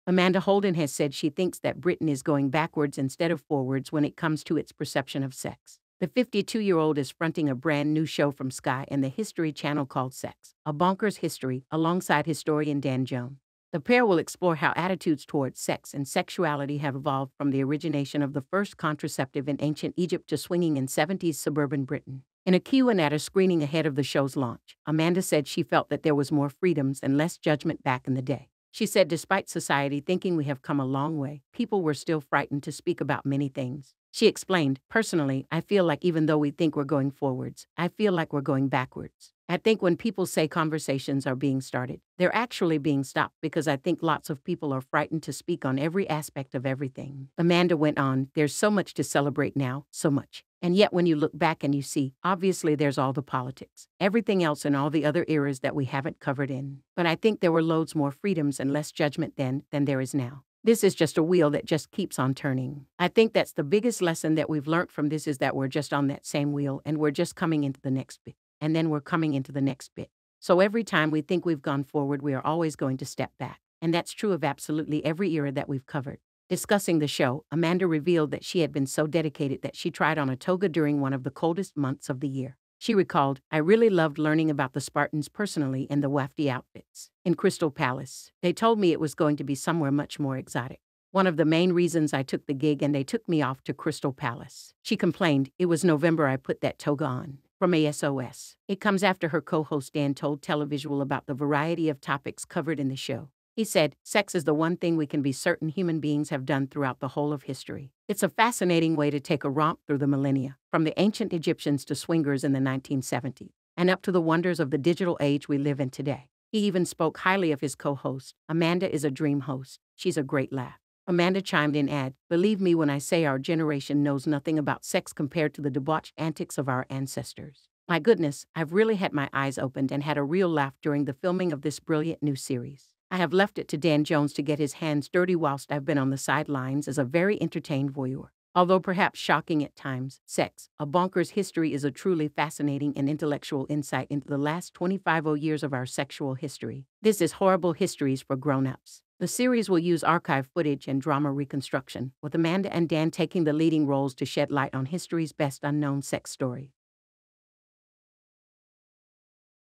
Amanda Holden has said she thinks that Britain is going backwards instead of forwards when it comes to its perception of sex. The 52-year-old is fronting a brand new show from Sky and the History Channel called Sex, a Bonkers History, alongside historian Dan Jones. The pair will explore how attitudes towards sex and sexuality have evolved from the origination of the first contraceptive in ancient Egypt to swinging in 70s suburban Britain. In a Q&A screening ahead of the show's launch, Amanda said she felt that there was more freedoms and less judgment back in the day. She said despite society thinking we have come a long way, people were still frightened to speak about many things. She explained, personally, I feel like even though we think we're going forwards, I feel like we're going backwards. I think when people say conversations are being started, they're actually being stopped because I think lots of people are frightened to speak on every aspect of everything. Amanda went on, there's so much to celebrate now, so much. And yet when you look back and you see, obviously there's all the politics, everything else and all the other eras that we haven't covered in. But I think there were loads more freedoms and less judgment then than there is now. This is just a wheel that just keeps on turning. I think that's the biggest lesson that we've learned from this is that we're just on that same wheel and we're just coming into the next bit. And then we're coming into the next bit. So every time we think we've gone forward, we are always going to step back. And that's true of absolutely every era that we've covered. Discussing the show, Amanda revealed that she had been so dedicated that she tried on a toga during one of the coldest months of the year. She recalled, I really loved learning about the Spartans personally and the wafty outfits. In Crystal Palace, they told me it was going to be somewhere much more exotic. One of the main reasons I took the gig and they took me off to Crystal Palace. She complained, it was November I put that toga on. From ASOS. It comes after her co-host Dan told Televisual about the variety of topics covered in the show. He said, sex is the one thing we can be certain human beings have done throughout the whole of history. It's a fascinating way to take a romp through the millennia, from the ancient Egyptians to swingers in the 1970s, and up to the wonders of the digital age we live in today. He even spoke highly of his co-host. Amanda is a dream host. She's a great laugh. Amanda chimed in and, believe me when I say our generation knows nothing about sex compared to the debauched antics of our ancestors. My goodness, I've really had my eyes opened and had a real laugh during the filming of this brilliant new series. I have left it to Dan Jones to get his hands dirty whilst I've been on the sidelines as a very entertained voyeur. Although perhaps shocking at times, Sex, a Bonkers History is a truly fascinating and intellectual insight into the last 25 years of our sexual history. This is Horrible Histories for Grown-Ups. The series will use archive footage and drama reconstruction, with Amanda and Dan taking the leading roles to shed light on history's best unknown sex stories.